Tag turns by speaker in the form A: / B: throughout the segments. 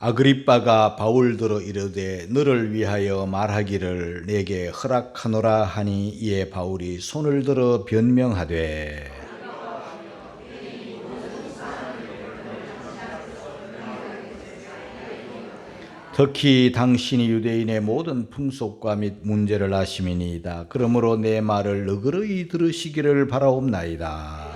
A: 아그리빠가 바울더러 이르되 너를 위하여 말하기를 내게 허락하노라 하니 이에 바울이 손을 들어 변명하되 특히 당신이 유대인의 모든 풍속과 및 문제를 아심이니이다. 그러므로 내 말을 너그러이 들으시기를 바라옵나이다.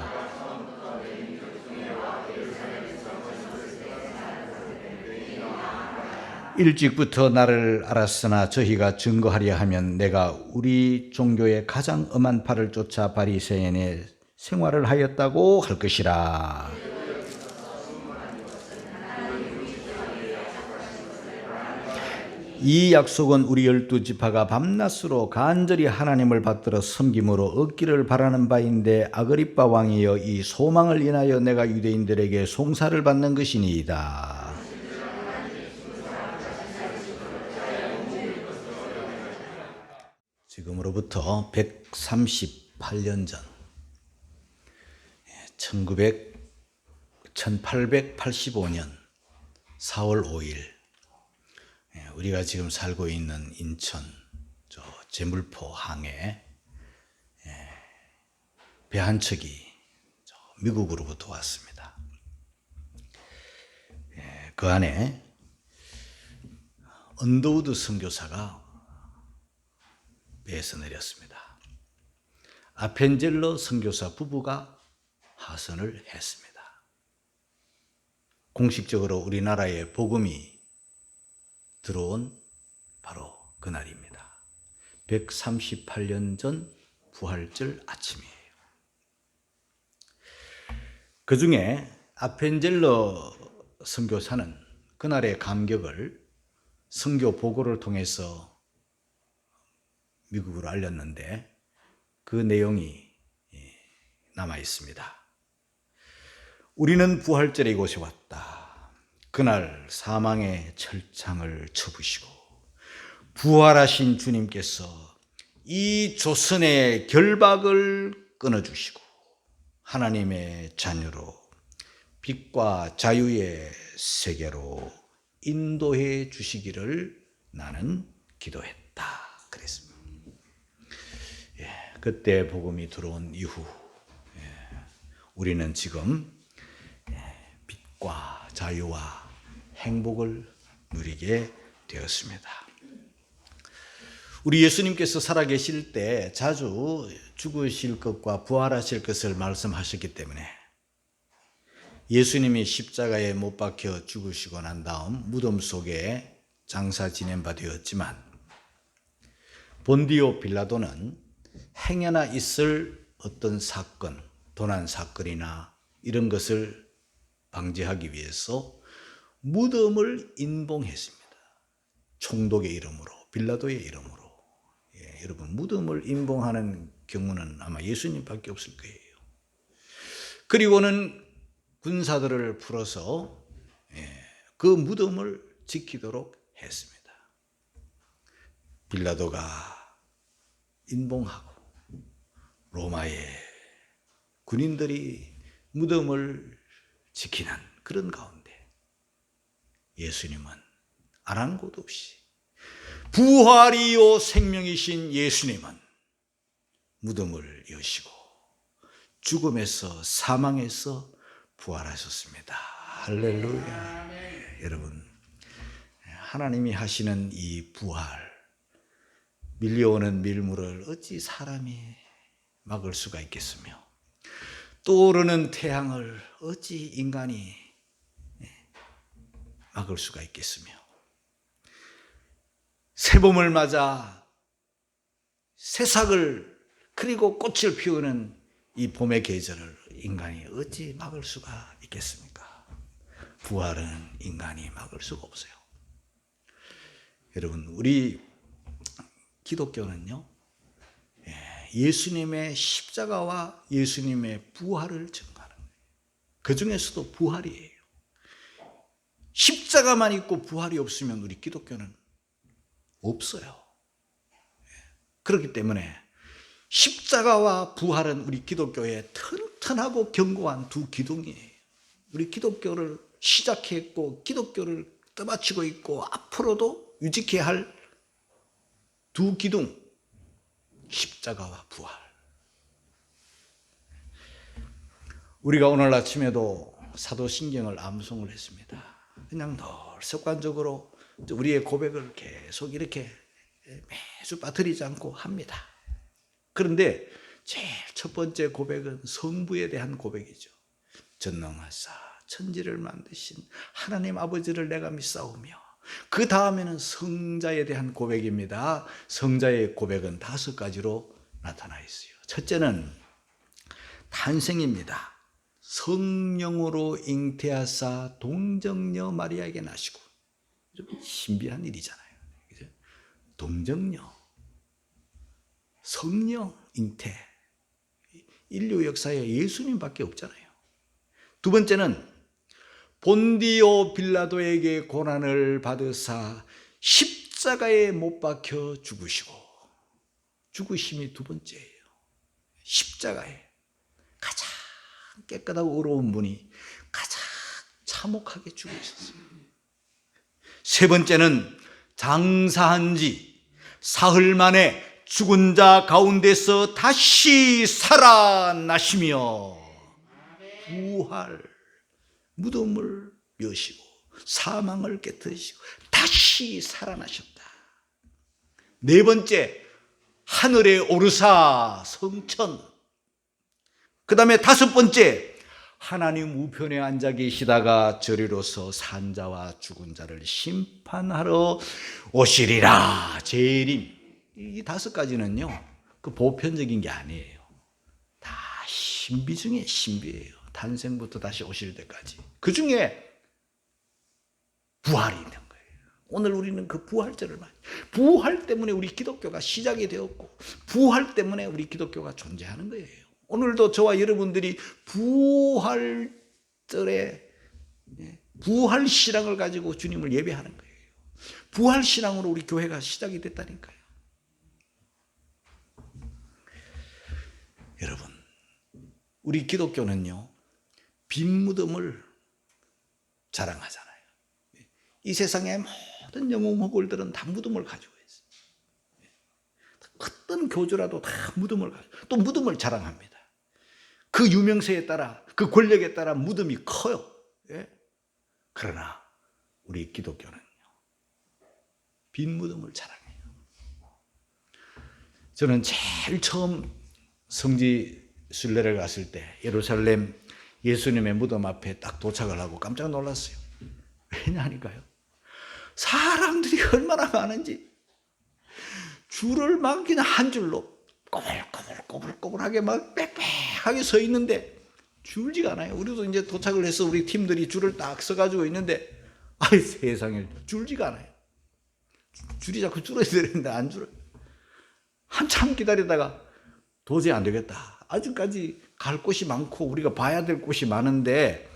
A: 일찍부터 나를 알았으나 저희가 증거하려 하면 내가 우리 종교의 가장 엄한 팔을 쫓아 바리새인의 생활을 하였다고 할 것이라. 이 약속은 우리 12지파가 밤낮으로 간절히 하나님을 받들어 섬김으로 얻기를 바라는 바인데 아그리빠 왕이여 이 소망을 인하여 내가 유대인들에게 송사를 받는 것이니이다. 지금으로부터 138년 전 1885년 4월 5일 우리가 지금 살고 있는 인천 제물포 항에 배 한 척이 미국으로부터 왔습니다. 그 안에 언더우드 선교사가 배에서 내렸습니다. 아펜젤러 선교사 부부가 하선을 했습니다. 공식적으로 우리나라에 복음이 들어온 바로 그날입니다. 138년 전 부활절 아침이에요. 그 중에 아펜젤러 선교사는 그날의 감격을 선교 보고를 통해서 미국으로 알렸는데 그 내용이 남아 있습니다. 우리는 부활절에 이곳에 왔다. 그날 사망의 철창을 쳐부시고 부활하신 주님께서 이 조선의 결박을 끊어주시고 하나님의 자녀로 빛과 자유의 세계로 인도해 주시기를 나는 기도했다. 그랬습니다. 그때 복음이 들어온 이후 우리는 지금 빛과 자유와 행복을 누리게 되었습니다. 우리 예수님께서 살아계실 때 자주 죽으실 것과 부활하실 것을 말씀하셨기 때문에 예수님이 십자가에 못 박혀 죽으시고 난 다음 무덤 속에 장사 지낸 바 되었지만 본디오 빌라도는 행여나 있을 어떤 사건, 도난 사건이나 이런 것을 방지하기 위해서 무덤을 인봉했습니다. 총독의 이름으로, 빌라도의 이름으로. 여러분, 무덤을 인봉하는 경우는 아마 예수님밖에 없을 거예요. 그리고는 군사들을 풀어서 그 무덤을 지키도록 했습니다. 빌라도가 인봉하고 로마의 군인들이 무덤을 지키는 그런 가운데 예수님은 아랑곳 없이 부활이요 생명이신 예수님은 무덤을 여시고 죽음에서 사망에서 부활하셨습니다. 할렐루야. 여러분, 하나님이 하시는 이 부활, 밀려오는 밀물을 어찌 사람이 막을 수가 있겠으며 떠오르는 태양을 어찌 인간이 막을 수가 있겠으며 새봄을 맞아 새싹을 그리고 꽃을 피우는 이 봄의 계절을 인간이 어찌 막을 수가 있겠습니까? 부활은 인간이 막을 수가 없어요. 여러분, 우리 기독교는요, 예수님의 십자가와 예수님의 부활을 증거하는 거예요. 그 중에서도 부활이에요. 십자가만 있고 부활이 없으면 우리 기독교는 없어요. 그렇기 때문에 십자가와 부활은 우리 기독교의 튼튼하고 견고한 두 기둥이에요. 우리 기독교를 시작했고 기독교를 떠받치고 있고 앞으로도 유지케 할 두 기둥, 십자가와 부활. 우리가 오늘 아침에도 사도신경을 암송을 했습니다. 그냥 늘 습관적으로 우리의 고백을 계속 이렇게 매주 빠뜨리지 않고 합니다. 그런데 제일 첫 번째 고백은 성부에 대한 고백이죠. 전능하사 천지를 만드신 하나님 아버지를 내가 믿사오며, 그 다음에는 성자에 대한 고백입니다. 성자의 고백은 5가지로 나타나 있어요. 첫째는 탄생입니다. 성령으로 잉태하사 동정녀 마리아에게 나시고. 좀 신비한 일이잖아요. 그죠? 동정녀, 성령 잉태. 인류 역사에 예수님밖에 없잖아요. 두 번째는 본디오 빌라도에게 고난을 받으사 십자가에 못 박혀 죽으시고. 죽으심이 두 번째예요. 십자가에 가장 깨끗하고 의로운 분이 가장 참혹하게 죽으셨어요. 세 번째는 장사한 지 사흘 만에 죽은 자 가운데서 다시 살아나시며 부활, 무덤을 여시고 사망을 깨뜨리시고 다시 살아나셨다. 네 번째, 하늘에 오르사 성천. 그 다음에 5번째, 하나님 우편에 앉아 계시다가 저리로서 산자와 죽은 자를 심판하러 오시리라. 재림. 이 5가지는요, 그 보편적인 게 아니에요. 다 신비 중에 신비예요. 탄생부터 다시 오실 때까지. 그 중에 부활이 있는 거예요. 오늘 우리는 그 부활절을 맞아요. 부활 때문에 우리 기독교가 시작이 되었고, 부활 때문에 우리 기독교가 존재하는 거예요. 오늘도 저와 여러분들이 부활절에 부활신앙을 가지고 주님을 예배하는 거예요. 부활신앙으로 우리 교회가 시작이 됐다니까요. 여러분, 우리 기독교는요, 빈 무덤을 자랑하잖아요. 이 세상의 모든 영웅 허굴들은 다 무덤을 가지고 있어요. 어떤 교주라도 다 무덤을 가지고, 또 무덤을 자랑합니다. 그 유명세에 따라, 그 권력에 따라 무덤이 커요. 그러나 우리 기독교는요, 빈 무덤을 자랑해요. 저는 제일 처음 성지 순례를 갔을 때 예루살렘 예수님의 무덤 앞에 딱 도착을 하고 깜짝 놀랐어요. 왜냐니까요, 사람들이 얼마나 많은지 줄을 막 그냥 한 줄로 꼬불꼬불하게 막 빽빽하게 서 있는데 줄지가 않아요. 우리도 이제 도착을 해서 우리 팀들이 줄을 딱 서가지고 있는데, 아이 세상에, 줄지가 않아요. 줄이 자꾸 줄어야 되는데 안 줄어요. 한참 기다리다가 도저히 안 되겠다. 아직까지 갈 곳이 많고 우리가 봐야 될 곳이 많은데,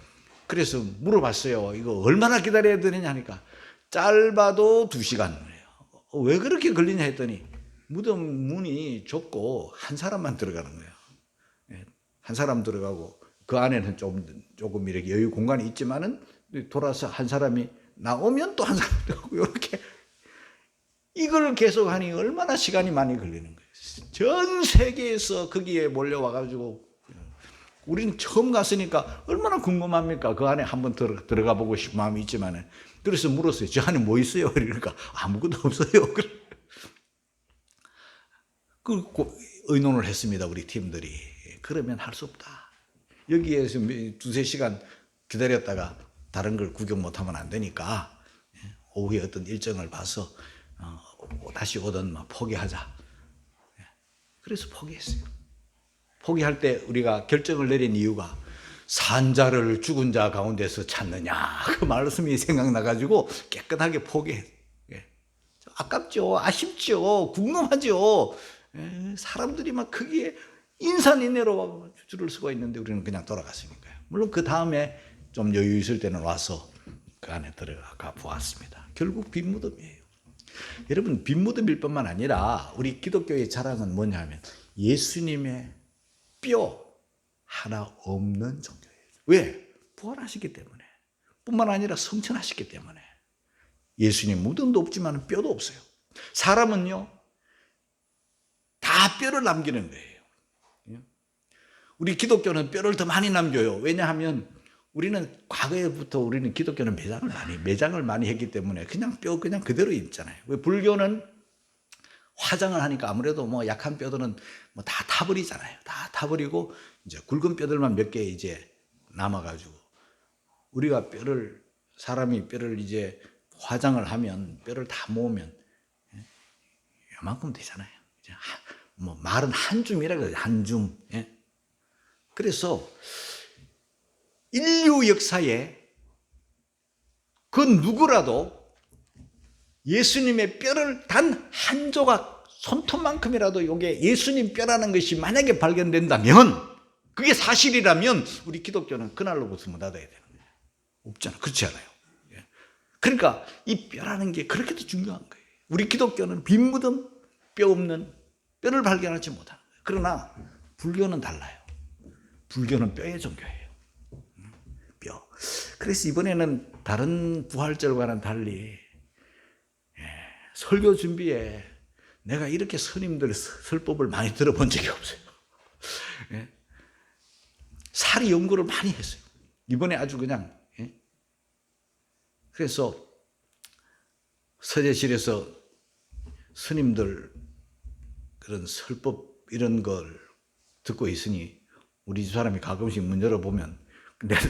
A: 그래서 물어봤어요. 이거 얼마나 기다려야 되느냐 하니까 짧아도 2시간이에요. 왜 그렇게 걸리냐 했더니 무덤 문이 좁고 한 사람만 들어가는 거예요. 한 사람 들어가고 그 안에는 조금 이렇게 여유 공간이 있지만은 돌아서 한 사람이 나오면 또 한 사람 들어가고, 이렇게 이걸 계속 하니 얼마나 시간이 많이 걸리는 거예요. 전 세계에서 거기에 몰려와가지고, 우리는 처음 갔으니까 얼마나 궁금합니까? 그 안에 한번 들어가 보고 싶은 마음이 있지만은, 그래서 물었어요. 저 안에 뭐 있어요? 그러니까 아무것도 없어요. 그 의논을 했습니다, 우리 팀들이. 그러면 할 수 없다. 여기에서 2-3시간 기다렸다가 다른 걸 구경 못하면 안 되니까 오후에 어떤 일정을 봐서 다시 오든 포기하자. 그래서 포기했어요. 포기할 때 우리가 결정을 내린 이유가 산자를 죽은 자 가운데서 찾느냐, 그 말씀이 생각나가지고 깨끗하게 포기했어요. 아깝죠, 아쉽죠, 궁금하죠. 사람들이 막 거기에 인산인해로 줄을 서고 있는데 우리는 그냥 돌아갔으니까요. 물론 그 다음에 좀 여유 있을 때는 와서 그 안에 들어가 보았습니다. 결국 빈 무덤이에요. 여러분, 빈 무덤일 뿐만 아니라 우리 기독교의 자랑은 뭐냐 하면 예수님의 뼈 하나 없는 종교예요. 왜? 부활하셨기 때문에. 뿐만 아니라 성천하셨기 때문에. 예수님 무덤도 없지만 뼈도 없어요. 사람은요, 다 뼈를 남기는 거예요. 우리 기독교는 뼈를 더 많이 남겨요. 왜냐하면 우리는 과거에부터 우리는 기독교는 매장을 많이 했기 때문에 그냥 뼈 그냥 그대로 있잖아요. 왜 불교는 화장을 하니까 아무래도 뭐 약한 뼈들은 뭐 다 타버리잖아요. 다 타버리고 이제 굵은 뼈들만 몇 개 이제 남아가지고 우리가 사람이 뼈를 이제 화장을 하면 뼈를 다 모으면 요만큼 되잖아요. 뭐 말은 한 줌이라 그래요. 한 줌. 그래서 인류 역사에 그 누구라도 예수님의 뼈를 단 한 조각 손톱만큼이라도 이게 예수님 뼈라는 것이 만약에 발견된다면, 그게 사실이라면 우리 기독교는 그날로부터 문 닫아야 되는 거예요. 없잖아. 그렇지 않아요. 그러니까 이 뼈라는 게 그렇게도 중요한 거예요. 우리 기독교는 빈 무덤, 뼈 없는, 뼈를 발견하지 못하는 거예요. 그러나 불교는 달라요. 불교는 뼈의 종교예요. 뼈. 그래서 이번에는 다른 부활절과는 달리 설교 준비에 내가 이렇게 스님들 설법을 많이 들어본 적이 없어요. 사리 연구를 많이 했어요. 이번에 아주 그냥. 그래서 서재실에서 스님들 그런 설법 이런 걸 듣고 있으니 우리 집 사람이 가끔씩 문 열어보면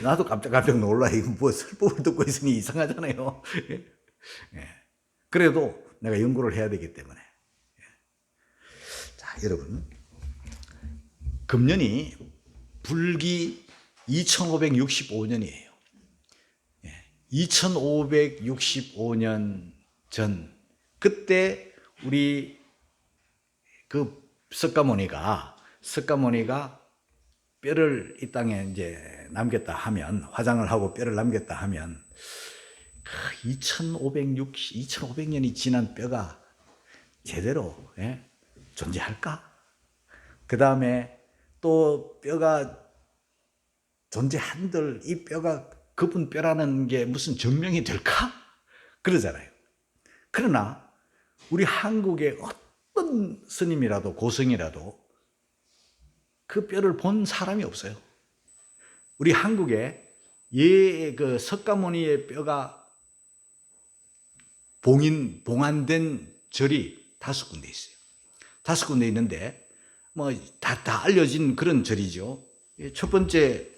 A: 나도 깜짝 놀라. 이거 뭐 설법을 듣고 있으니 이상하잖아요. 그래도 내가 연구를 해야 되기 때문에. 자, 여러분, 금년이 불기 2565년이에요. 2565년 전, 그때 우리 그 석가모니가 뼈를 이 땅에 이제 남겼다 하면, 화장을 하고 뼈를 남겼다 하면 2500년이 지난 뼈가 제대로 존재할까? 그 다음에 또 뼈가 존재한들 이 뼈가 그분 뼈라는 게 무슨 증명이 될까? 그러잖아요. 그러나 우리 한국의 어떤 스님이라도 고승이라도 그 뼈를 본 사람이 없어요. 우리 한국에 그 석가모니의 뼈가 봉안된 절이 5군데 있어요. 5군데 있는데 뭐 다 알려진 그런 절이죠. 첫 번째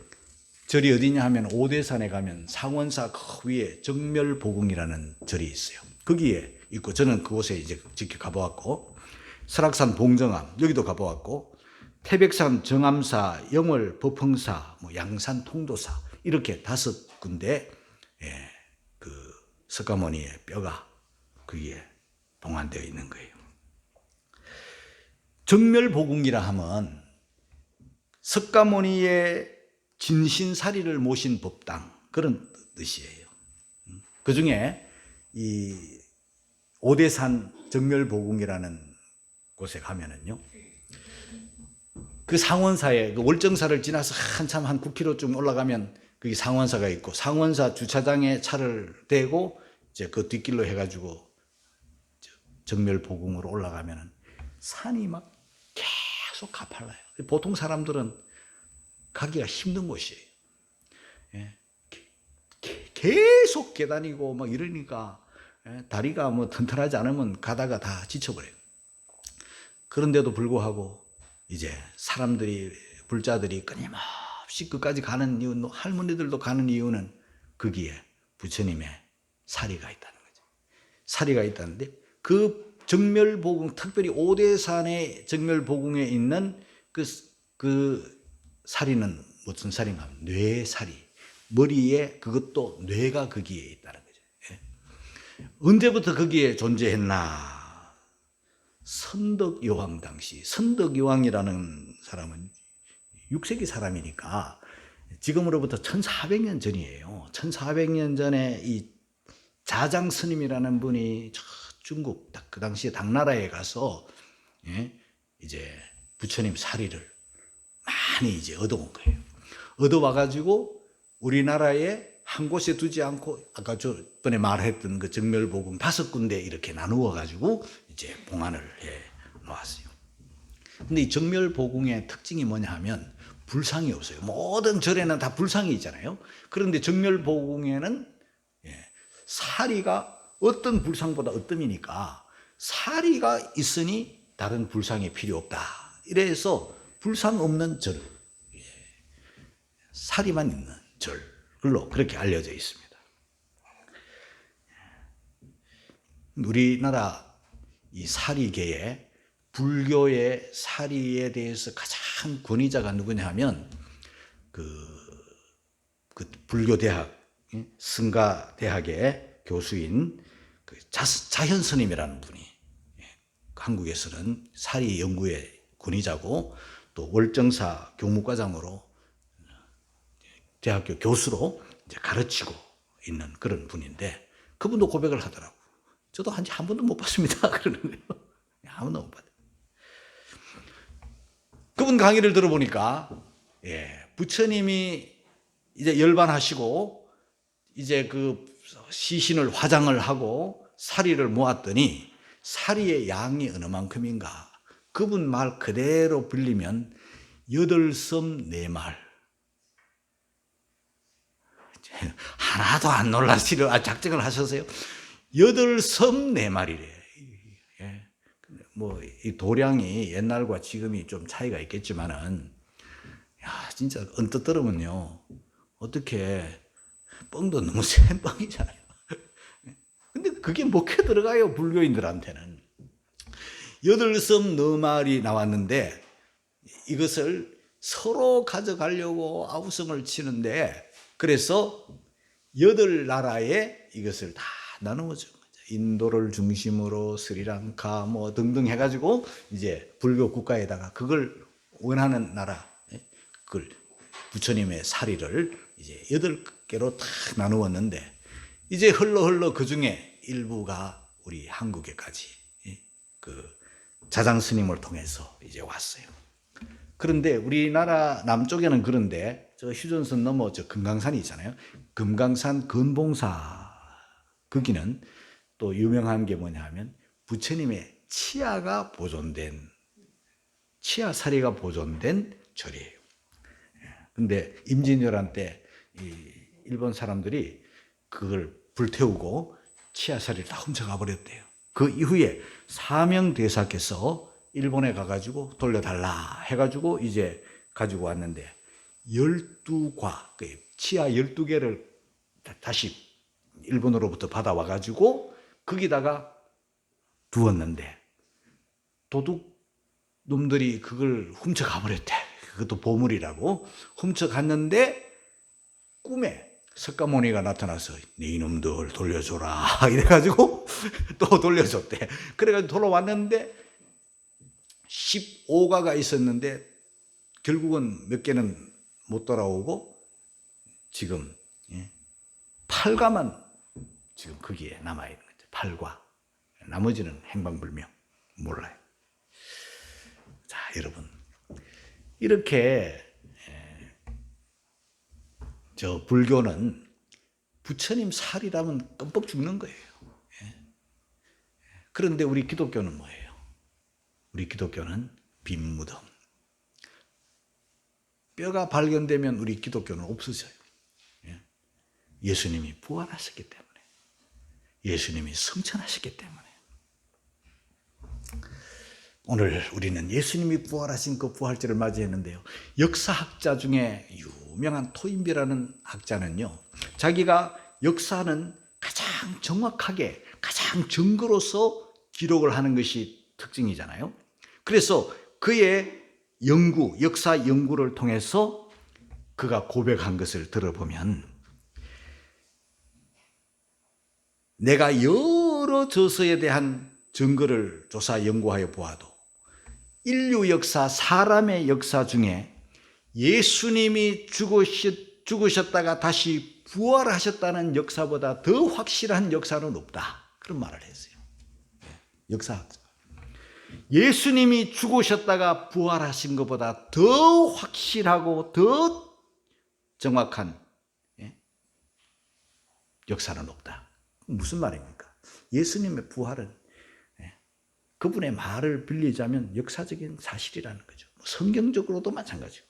A: 절이 어디냐 하면 오대산에 가면 상원사 그 위에 정멸보궁이라는 절이 있어요. 거기에 있고, 저는 그곳에 이제 직접 가보았고, 설악산 봉정암 여기도 가보았고, 태백산 정암사, 영월 법흥사, 뭐 양산 통도사, 이렇게 5군데 그 석가모니의 뼈가 거기에 봉안되어 있는 거예요. 정멸보궁이라 하면 석가모니의 진신사리를 모신 법당, 그런 뜻이에요. 그 중에 이 오대산 정멸보궁이라는 곳에 가면은요, 그 상원사에, 그 월정사를 지나서 한참 한 9km쯤 올라가면 거기 상원사가 있고, 상원사 주차장에 차를 대고 이제 그 뒷길로 해가지고 정멸보궁으로 올라가면은 산이 막 계속 가팔라요. 보통 사람들은 가기가 힘든 곳이에요. 계속 계단이고 막 이러니까 다리가 뭐 튼튼하지 않으면 가다가 다 지쳐버려요. 그런데도 불구하고 이제 사람들이, 불자들이 끊임없이 끝까지 가는 이유, 할머니들도 가는 이유는 거기에 부처님의 사리가 있다는 거죠. 사리가 있다는데, 그 정멸보궁, 특별히 오대산의 정멸보궁에 있는 그 사리는 무슨 사리인가 하면 뇌사리, 머리에, 그것도 뇌가 거기에 있다는 거죠. 언제부터 거기에 존재했나? 선덕여왕 당시, 선덕여왕이라는 사람은 6세기 사람이니까 지금으로부터 1400년 전이에요. 1400년 전에 이 자장 스님이라는 분이 저 중국 그 당시에 당나라에 가서 이제 부처님 사리를 많이 이제 얻어온 거예요. 얻어와가지고 우리나라에 한 곳에 두지 않고 아까 저번에 말했던 그 정멸복음 5군데 이렇게 나누어 가지고 이제 봉안을 해 놓았어요. 근데 이 정멸복음의 특징이 뭐냐 하면 불상이 없어요. 모든 절에는 다 불상이 있잖아요. 그런데 정멸복음에는 사리가 어떤 불상보다 어뜸이니까 사리가 있으니 다른 불상이 필요 없다. 이래서 불상 없는 절, 사리만 있는 절로 그렇게 알려져 있습니다. 우리나라 이 사리계에 불교의 사리에 대해서 가장 권위자가 누구냐 하면 그 불교대학 승가대학의 교수인 그 자현 스님이라는 분이 한국에서는 사리 연구의 권위자고 또 월정사 교무과장으로 대학교 교수로 이제 가르치고 있는 그런 분인데 그분도 고백을 하더라고. 저도 한 번도 못 봤습니다. 그러는 거예요. 한 번도 못 봤어요. 그분 강의를 들어보니까 부처님이 이제 열반하시고 이제 그 시신을 화장을 하고 사리를 모았더니 사리의 양이 어느 만큼인가? 그분 말 그대로 빌리면 8섬 4말. 하나도 안 놀라시려 작정을 하셨어요. 8섬 4마리래. 뭐 이 도량이 옛날과 지금이 좀 차이가 있겠지만은 야 진짜 언뜻 들으면요 어떻게 뻥도 너무 센 뻥이잖아요. 근데 그게 먹혀 들어가요 불교인들한테는. 8섬 4마리 나왔는데 이것을 서로 가져가려고 아우성을 치는데 그래서 8나라에 이것을 다 나누어 준 거죠. 인도를 중심으로 스리랑카 뭐 등등 해가지고 이제 불교 국가에다가 그걸 원하는 나라, 그걸 부처님의 사리를 이제 8개로 딱 나누었는데 이제 흘러 그 중에 일부가 우리 한국에까지 그 자장 스님을 통해서 이제 왔어요. 그런데 우리나라 남쪽에는 그런데 저 휴전선 넘어 저 금강산이 있잖아요. 금강산 근봉사 거기는 또 유명한 게 뭐냐 하면 부처님의 치아가 보존된 치아 사리가 보존된 절이에요. 근데 임진왜란 때 이 일본 사람들이 그걸 불태우고 치아 사리를 다 훔쳐가 버렸대요. 그 이후에 사명대사께서 일본에 가가지고 돌려달라 해가지고 이제 가지고 왔는데 12과 치아 12개를 다시 일본으로부터 받아와가지고 거기다가 두었는데 도둑 놈들이 그걸 훔쳐가 버렸대. 그것도 보물이라고 훔쳐갔는데 꿈에 석가모니가 나타나서 네 이놈들 돌려줘라 이래가지고 또 돌려줬대. 그래가지고 돌아왔는데 15가가 있었는데 결국은 몇 개는 못 돌아오고 지금 8가만 지금 거기에 남아있는 거죠. 8과. 나머지는 행방불명. 몰라요. 자, 여러분. 이렇게 저 불교는 부처님 살이라면 껌뻑 죽는 거예요. 그런데 우리 기독교는 뭐예요? 우리 기독교는 빈 무덤. 뼈가 발견되면 우리 기독교는 없어져요. 예수님이 부활하셨기 때문에. 예수님이 성천하셨기 때문에. 오늘 우리는 예수님이 부활하신 그 부활절을 맞이했는데요. 역사학자 중에 유명한 토인비라는 학자는요. 자기가 역사는 가장 정확하게 가장 증거로서 기록을 하는 것이 특징이잖아요. 그래서 그의 연구, 역사 연구를 통해서 그가 고백한 것을 들어보면 내가 여러 저서에 대한 증거를 조사 연구하여 보아도 인류 역사, 사람의 역사 중에 예수님이 죽으셨다가 다시 부활하셨다는 역사보다 더 확실한 역사는 없다. 그런 말을 했어요. 역사학자. 예수님이 죽으셨다가 부활하신 것보다 더 확실하고 더 정확한 역사는 없다. 무슨 말입니까? 예수님의 부활은 그분의 말을 빌리자면 역사적인 사실이라는 거죠. 성경적으로도 마찬가지고.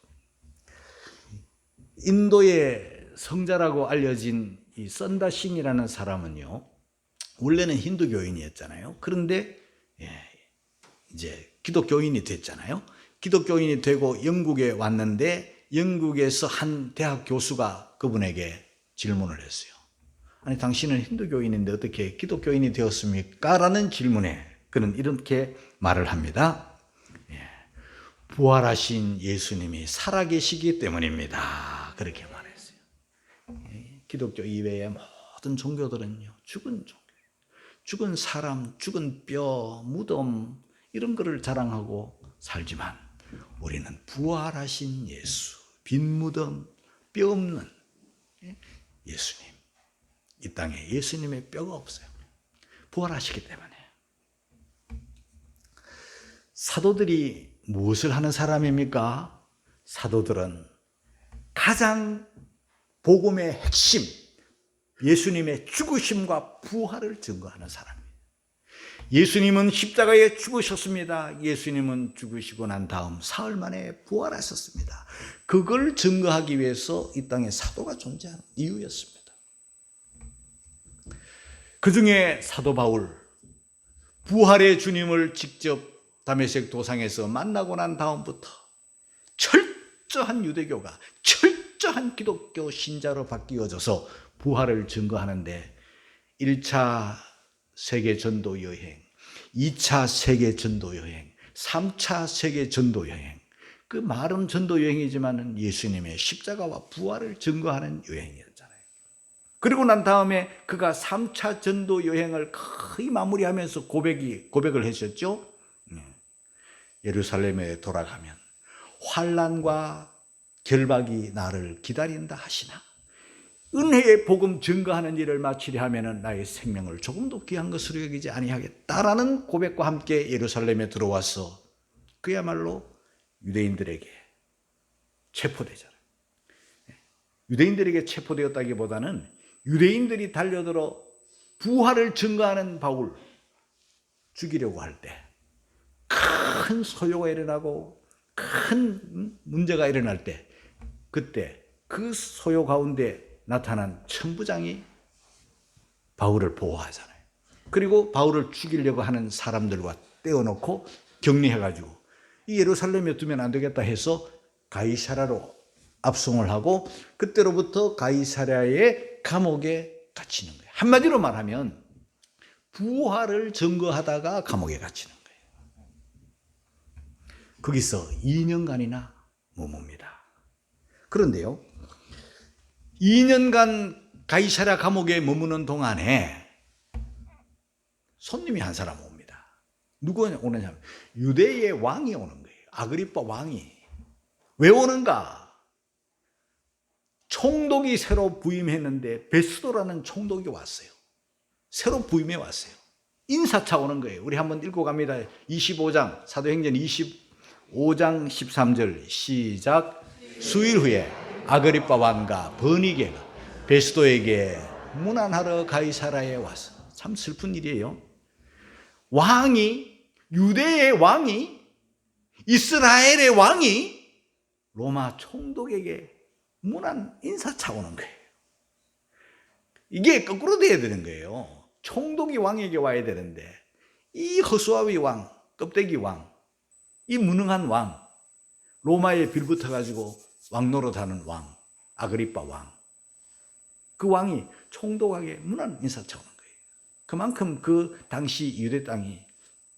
A: 인도의 성자라고 알려진 이 선다싱이라는 사람은요, 원래는 힌두교인이었잖아요. 그런데 이제 기독교인이 됐잖아요. 기독교인이 되고 영국에 왔는데 영국에서 한 대학 교수가 그분에게 질문을 했어요. 아니, 당신은 힌두교인인데 어떻게 기독교인이 되었습니까? 라는 질문에 그는 이렇게 말을 합니다. 부활하신 예수님이 살아계시기 때문입니다. 그렇게 말했어요. 기독교 이외의 모든 종교들은요, 죽은 종교, 죽은 사람, 죽은 뼈, 무덤 이런 거를 자랑하고 살지만 우리는 부활하신 예수, 빈 무덤, 뼈 없는 예수님, 이 땅에 예수님의 뼈가 없어요. 부활하시기 때문에. 사도들이 무엇을 하는 사람입니까? 사도들은 가장 복음의 핵심, 예수님의 죽으심과 부활을 증거하는 사람입니다. 예수님은 십자가에 죽으셨습니다. 예수님은 죽으시고 난 다음 사흘 만에 부활하셨습니다. 그걸 증거하기 위해서 이 땅에 사도가 존재하는 이유였습니다. 그 중에 사도 바울, 부활의 주님을 직접 다메섹 도상에서 만나고 난 다음부터 철저한 유대교가 철저한 기독교 신자로 바뀌어져서 부활을 증거하는데 1차 세계 전도 여행, 2차 세계 전도 여행, 3차 세계 전도 여행, 그 말은 전도 여행이지만 예수님의 십자가와 부활을 증거하는 여행이었잖아요. 그리고 난 다음에 그가 3차 전도 여행을 거의 마무리하면서 고백을 하셨죠. 예루살렘에 돌아가면 환난과 결박이 나를 기다린다 하시나 은혜의 복음 증거하는 일을 마치려 하면 나의 생명을 조금도 귀한 것으로 여기지 아니하겠다라는 고백과 함께 예루살렘에 들어와서 그야말로 유대인들에게 체포되잖아요. 유대인들에게 체포되었다기보다는 유대인들이 달려들어 부활을 증거하는 바울 죽이려고 할 때 큰 소요가 일어나고 큰 문제가 일어날 때 그때 그 소요 가운데 나타난 천부장이 바울을 보호하잖아요. 그리고 바울을 죽이려고 하는 사람들과 떼어놓고 격리해가지고 이 예루살렘에 두면 안 되겠다 해서 가이사랴로 압송을 하고 그때로부터 가이사랴의 감옥에 갇히는 거예요. 한마디로 말하면 부활을 증거하다가 감옥에 갇히는 거예요. 거기서 2년간이나 머뭅니다. 그런데요, 2년간 가이사랴 감옥에 머무는 동안에 손님이 한 사람 옵니다. 누가 오느냐면 유대의 왕이 오는 거예요. 아그리빠 왕이. 왜 오는가? 총독이 새로 부임했는데 베스도라는 총독이 왔어요. 새로 부임해 왔어요. 인사차 오는 거예요. 우리 한번 읽어갑니다. 25장 사도행전 25장 13절 시작. 수일 후에 아그리빠 왕과 버니게가 베스도에게 문안하러 가이사랴에 왔어. 참 슬픈 일이에요. 왕이, 유대의 왕이, 이스라엘의 왕이 로마 총독에게 문안 인사차 오는 거예요. 이게 거꾸로 돼야 되는 거예요. 총독이 왕에게 와야 되는데 이 허수아비 왕, 껍데기 왕, 이 무능한 왕, 로마에 빌붙어가지고 왕 노릇하는 왕, 아그리빠 왕, 그 왕이 총독에게 문안 인사차 오는 거예요. 그만큼 그 당시 유대 땅이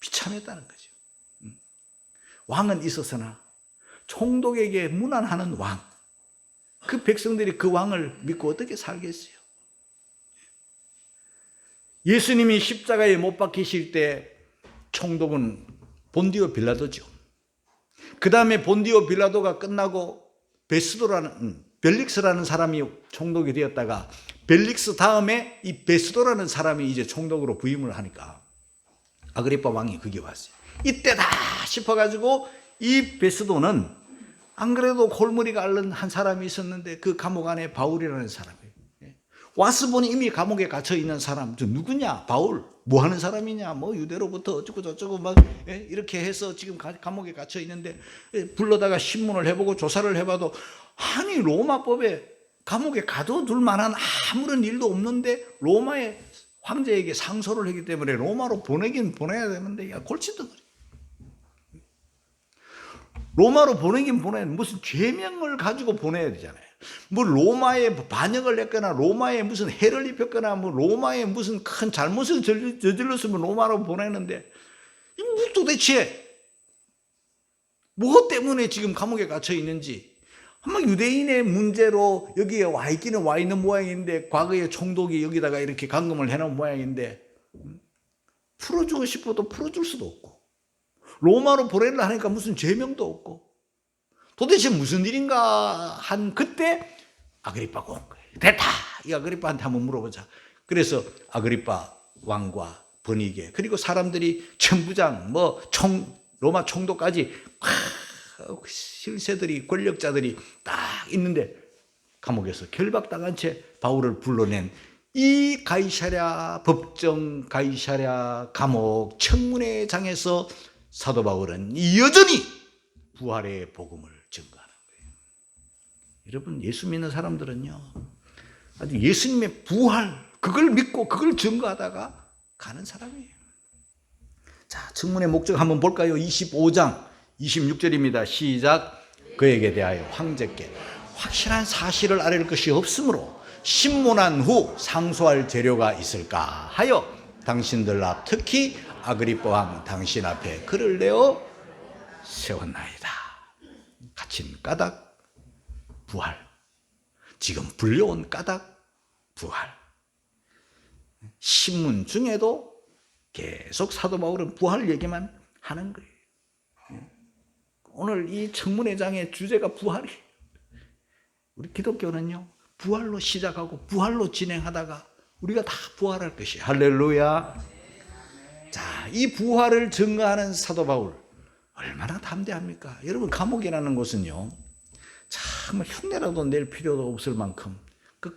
A: 비참했다는 거죠. 왕은 있었으나 총독에게 문안하는 왕, 그 백성들이 그 왕을 믿고 어떻게 살겠어요? 예수님이 십자가에 못 박히실 때 총독은 본디오 빌라도죠. 그 다음에 본디오 빌라도가 끝나고 벨릭스라는 사람이 총독이 되었다가 벨릭스 다음에 이 베스도라는 사람이 이제 총독으로 부임을 하니까 아그리빠 왕이 거기 왔어요. 이때다 싶어가지고 이 베스도는 안 그래도 골머리가 앓는 한 사람이 있었는데 그 감옥 안에 바울이라는 사람이에요. 와서 보니 이미 감옥에 갇혀 있는 사람, 저 누구냐? 바울. 뭐 하는 사람이냐? 뭐 유대로부터 어쩌고 저쩌고 막 이렇게 해서 지금 감옥에 갇혀 있는데, 불러다가 신문을 해보고 조사를 해봐도 아니 로마법에 감옥에 가둬둘 만한 아무런 일도 없는데 로마의 황제에게 상소를 했기 때문에 로마로 보내긴 보내야 되는데, 야 골칫덩어리. 로마로 보내긴 보내야 돼. 무슨 죄명을 가지고 보내야 되잖아요. 뭐 로마에 반역을 했거나 로마에 무슨 해를 입혔거나 뭐 로마에 무슨 큰 잘못을 저질렀으면 로마로 보내는데, 뭐 도대체 뭐 때문에 지금 감옥에 갇혀 있는지, 아마 유대인의 문제로 여기에 와 있는 모양인데, 과거에 총독이 여기다가 이렇게 감금을 해놓은 모양인데, 풀어주고 싶어도 풀어줄 수도 없고, 로마로 보내려 하니까 무슨 죄명도 없고, 도대체 무슨 일인가 한 그때 아그리빠가 온 거예요. 됐다! 이 아그리빠한테 한번 물어보자. 그래서 아그리빠 왕과 버니게, 그리고 사람들이 천부장, 로마 총독까지 실세들이, 권력자들이 딱 있는데, 감옥에서 결박당한 채 바울을 불러낸 이 가이사랴 법정, 가이사랴 감옥 청문회장에서 사도 바울은 여전히 부활의 복음을 증거하는 거예요. 여러분, 예수 믿는 사람들은요, 아주 예수님의 부활, 그걸 믿고 그걸 증거하다가 가는 사람이에요. 자, 청문회 목적 한번 볼까요? 25장 26절입니다. 시작. 그에게 대하여 황제께 확실한 사실을 알릴 것이 없으므로 신문한 후 상소할 재료가 있을까 하여 당신들 앞, 특히 아그리빠 왕 당신 앞에 그를 내어 세웠나이다. 갇힌 까닭 부활, 지금 불려온 까닭 부활. 신문 중에도 계속 사도 바울은 부활 얘기만 하는 거예요. 오늘 이 청문회장의 주제가 부활이에요. 우리 기독교는요, 부활로 시작하고 부활로 진행하다가 우리가 다 부활할 것이에요. 할렐루야. 자, 이 부활을 증거하는 사도 바울, 얼마나 담대합니까? 여러분, 감옥이라는 곳은요, 정말 흉내라도 낼 필요도 없을 만큼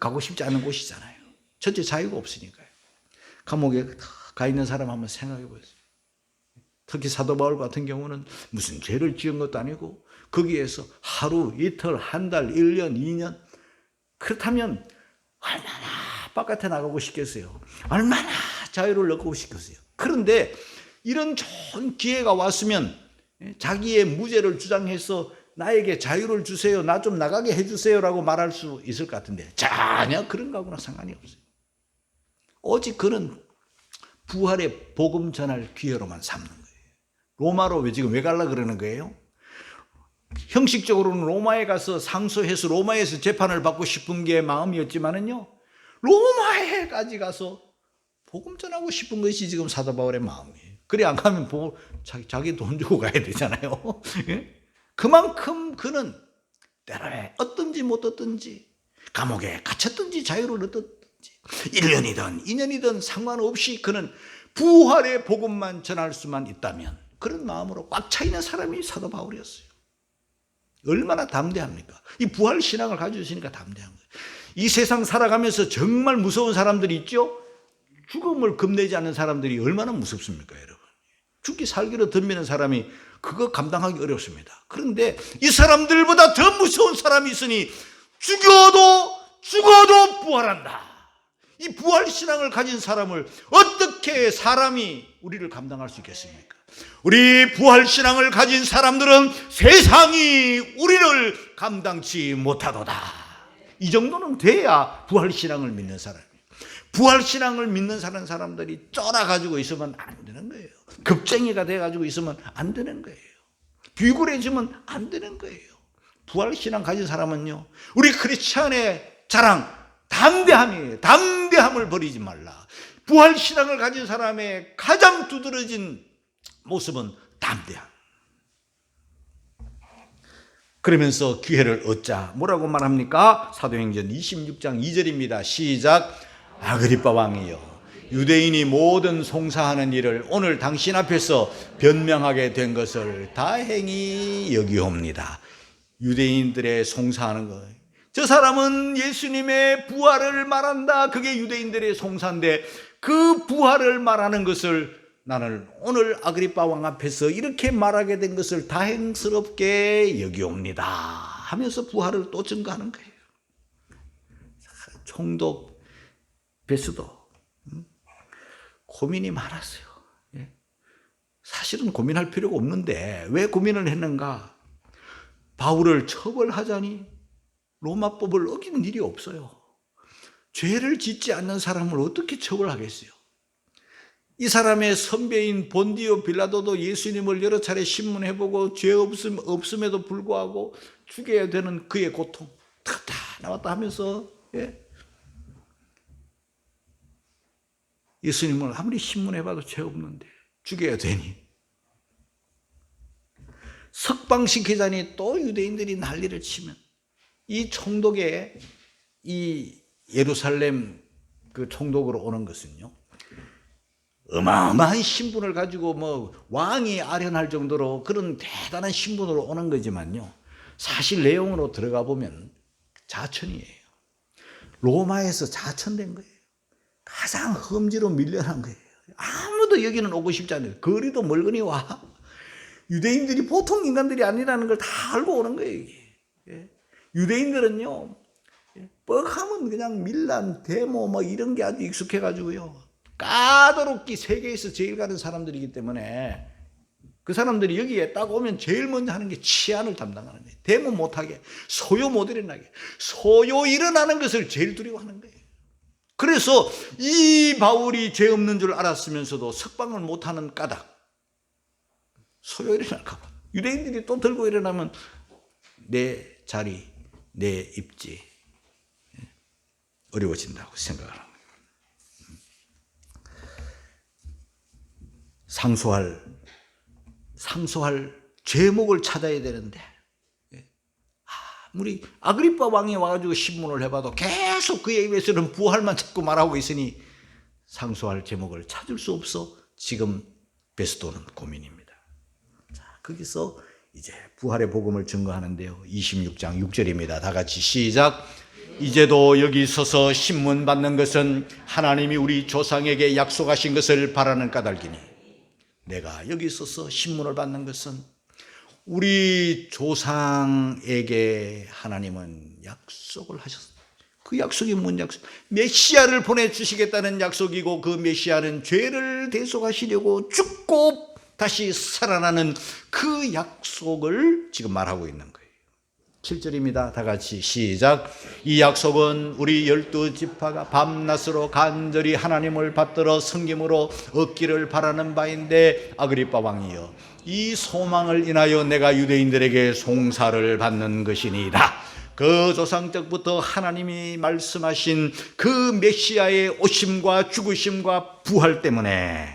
A: 가고 싶지 않은 곳이잖아요. 전체 자유가 없으니까요. 감옥에 가 있는 사람 한번 생각해 보세요. 특히 사도 바울 같은 경우는 무슨 죄를 지은 것도 아니고, 거기에서 하루, 이틀, 한 달, 1년, 2년, 그렇다면 얼마나 바깥에 나가고 싶겠어요. 얼마나 자유를 얻고 싶겠어요. 그런데 이런 좋은 기회가 왔으면 자기의 무죄를 주장해서 나에게 자유를 주세요, 나 좀 나가게 해주세요라고 말할 수 있을 것 같은데, 전혀 그런 거하고는 상관이 없어요. 오직 그는 부활의 복음 전할 기회로만 삼는 거예요. 로마로 지금 왜 가려고 그러는 거예요? 형식적으로는 로마에 가서 상소해서 로마에서 재판을 받고 싶은 게 마음이었지만은요, 로마에까지 가서 복음 전하고 싶은 것이 지금 사도 바울의 마음이에요. 그래 안 가면 자기 돈 주고 가야 되잖아요. 그만큼 그는 때로에 어떤지 못 얻든지, 감옥에 갇혔든지 자유를 얻든지, 1년이든 2년이든 상관없이 그는 부활의 복음만 전할 수만 있다면, 그런 마음으로 꽉 차 있는 사람이 사도 바울이었어요. 얼마나 담대합니까? 이 부활 신앙을 가지고 있으니까 담대한 거예요. 이 세상 살아가면서 정말 무서운 사람들이 있죠? 죽음을 겁내지 않는 사람들이 얼마나 무섭습니까, 여러분? 죽기 살기로 덤비는 사람이 그거 감당하기 어렵습니다. 그런데 이 사람들보다 더 무서운 사람이 있으니 죽어도 부활한다. 이 부활 신앙을 가진 사람을 어떻게 사람이 우리를 감당할 수 있겠습니까? 우리 부활 신앙을 가진 사람들은 세상이 우리를 감당치 못하도다. 이 정도는 돼야 부활 신앙을 믿는 사람이에요. 부활 신앙을 믿는 사람들이 쫄아가지고 있으면 안 되는 거예요. 겁쟁이가 돼가지고 있으면 안 되는 거예요. 비굴해지면 안 되는 거예요. 부활 신앙 가진 사람은요, 우리 크리스찬의 자랑, 담대함이에요. 담대함을 버리지 말라. 부활 신앙을 가진 사람의 가장 두드러진 모습은 담대함. 그러면서 기회를 얻자. 뭐라고 말합니까? 사도행전 26장 2절입니다. 시작. 아그리빠 왕이여, 유대인이 모든 송사하는 일을 오늘 당신 앞에서 변명하게 된 것을 다행히 여기옵니다. 유대인들의 송사하는 것, 저 사람은 예수님의 부활을 말한다. 그게 유대인들의 송사인데 그 부활을 말하는 것을 나는 오늘 아그리빠 왕 앞에서 이렇게 말하게 된 것을 다행스럽게 여기옵니다 하면서 부활을 또 증거하는 거예요. 총독 베스도 고민이 많았어요. 사실은 고민할 필요가 없는데 왜 고민을 했는가? 바울을 처벌하자니 로마법을 어기는 일이 없어요. 죄를 짓지 않는 사람을 어떻게 처벌하겠어요? 이 사람의 선배인 본디오 빌라도도 예수님을 여러 차례 신문해보고 죄 없음에도 불구하고 죽여야 되는 그의 고통 다 나왔다 하면서 예수님을 아무리 신문해봐도 죄 없는데 죽여야 되니 석방시키자니 또 유대인들이 난리를 치면 이 총독의 이 예루살렘 그 총독으로 오는 것은요 어마어마한 신분을 가지고 뭐 왕이 아련할 정도로 그런 대단한 신분으로 오는 거지만요 사실 내용으로 들어가 보면 자천이에요. 로마에서 자천된 거예요. 가장 험지로 밀려난 거예요. 아무도 여기는 오고 싶지 않아요. 거리도 멀거니 와. 유대인들이 보통 인간들이 아니라는 걸 다 알고 오는 거예요. 이게. 유대인들은요 뻑하면 그냥 밀란, 데모 뭐 이런 게 아주 익숙해가지고요 까다롭게 세계에서 제일 가는 사람들이기 때문에 그 사람들이 여기에 딱 오면 제일 먼저 하는 게 치안을 담당하는 거예요. 데모 못하게, 소요 못 일어나게, 소요 일어나는 것을 제일 두려워하는 거예요. 그래서 이 바울이 죄 없는 줄 알았으면서도 석방을 못하는 까닭, 소요 일어날까 봐. 유대인들이 또 들고 일어나면 내 자리, 내 입지 어려워진다고 생각하는 거예요. 상소할 죄목을 찾아야 되는데 우리 아그리빠 왕이 와가지고 신문을 해봐도 계속 그에 위해서는 부활만 자꾸 말하고 있으니 상소할 제목을 찾을 수 없어 지금 베스도는 고민입니다. 자, 거기서 이제 부활의 복음을 증거하는데요. 26장 6절입니다. 다 같이 시작. 이제도 여기 서서 신문 받는 것은 하나님이 우리 조상에게 약속하신 것을 바라는 까닭이니 내가 여기 있어서 신문을 받는 것은 우리 조상에게 하나님은 약속을 하셨어요. 그 약속이 뭔 약속? 메시아를 보내주시겠다는 약속이고 그 메시아는 죄를 대속하시려고 죽고 다시 살아나는 그 약속을 지금 말하고 있는 거예요. 7절입니다. 다 같이 시작. 이 약속은 우리 12지파가 밤낮으로 간절히 하나님을 받들어 섬김으로 얻기를 바라는 바인데 아그리빠 왕이여 이 소망을 인하여 내가 유대인들에게 송사를 받는 것이니이다. 그 조상 때부터 하나님이 말씀하신 그 메시아의 오심과 죽으심과 부활 때문에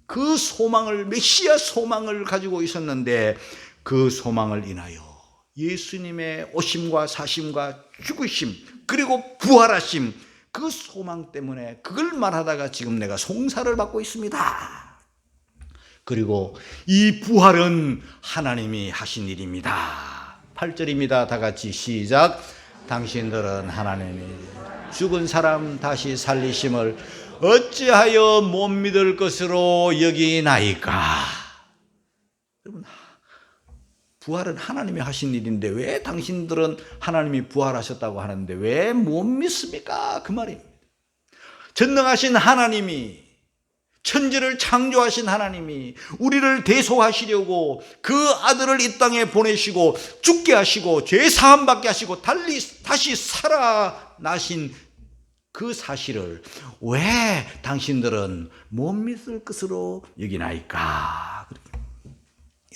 A: 그 소망을 메시아 소망을 가지고 있었는데 그 소망을 인하여 예수님의 오심과 사심과 죽으심 그리고 부활하심 그 소망 때문에 그걸 말하다가 지금 내가 송사를 받고 있습니다. 그리고 이 부활은 하나님이 하신 일입니다. 8절입니다. 다 같이 시작. 당신들은 하나님이 죽은 사람 다시 살리심을 어찌하여 못 믿을 것으로 여기나이까. 여러분 부활은 하나님이 하신 일인데 왜 당신들은 하나님이 부활하셨다고 하는데 왜 못 믿습니까? 그 말입니다. 전능하신 하나님이 천지를 창조하신 하나님이 우리를 대속하시려고 그 아들을 이 땅에 보내시고 죽게 하시고 죄 사함 받게 하시고 다시 살아나신 그 사실을 왜 당신들은 못 믿을 것으로 여기나이까?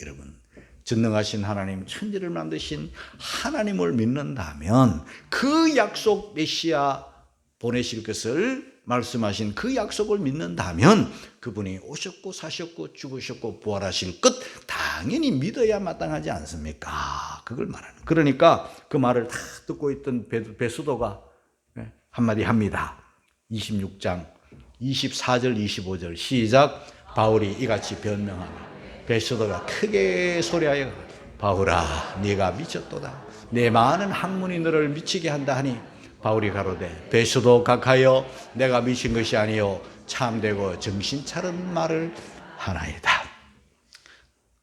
A: 여러분 전능하신 하나님, 천지를 만드신 하나님을 믿는다면 그 약속 메시아 보내실 것을 말씀하신 그 약속을 믿는다면 그분이 오셨고 사셨고 죽으셨고 부활하실 것 당연히 믿어야 마땅하지 않습니까? 그걸 말하는. 그러니까 그 말을 다 듣고 있던 베스도가 한마디 합니다. 26장 24절 25절 시작. 바울이 이같이 변명하며 베스도가 크게 소리하여 바울아 네가 미쳤도다. 내 많은 학문이 너를 미치게 한다 하니 바울이 가로되 베스도 각하여 내가 미친 것이 아니요 참되고 정신 차린 말을 하나이다.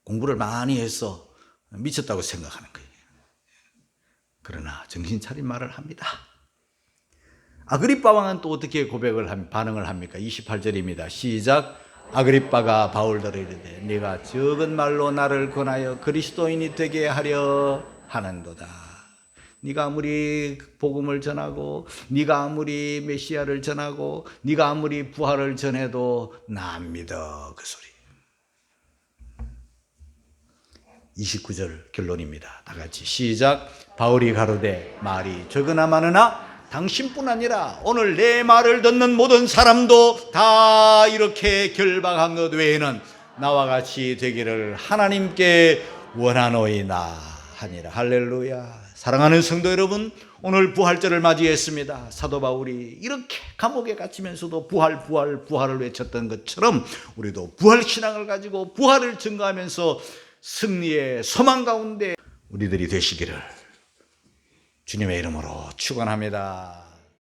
A: 공부를 많이 해서 미쳤다고 생각하는 거예요. 그러나 정신 차린 말을 합니다. 아그리빠 왕은 또 어떻게 반응을 합니까? 28절입니다. 시작. 아그리빠가 바울더러 이르되 네가 적은 말로 나를 권하여 그리스도인이 되게 하려 하는도다. 네가 아무리 복음을 전하고 네가 아무리 메시아를 전하고 네가 아무리 부활을 전해도 나 안 믿어. 그 소리. 29절 결론입니다. 다 같이 시작. 바울이 가로되 말이 적으나 많으나 당신뿐 아니라 오늘 내 말을 듣는 모든 사람도 다 이렇게 결박한 것 외에는 나와 같이 되기를 하나님께 원하노이다 하니라. 할렐루야. 사랑하는 성도 여러분, 오늘 부활절을 맞이했습니다. 사도 바울이 이렇게 감옥에 갇히면서도 부활을 외쳤던 것처럼 우리도 부활신앙을 가지고 부활을 증거하면서 승리의 소망 가운데 우리들이 되시기를 주님의 이름으로 축원합니다.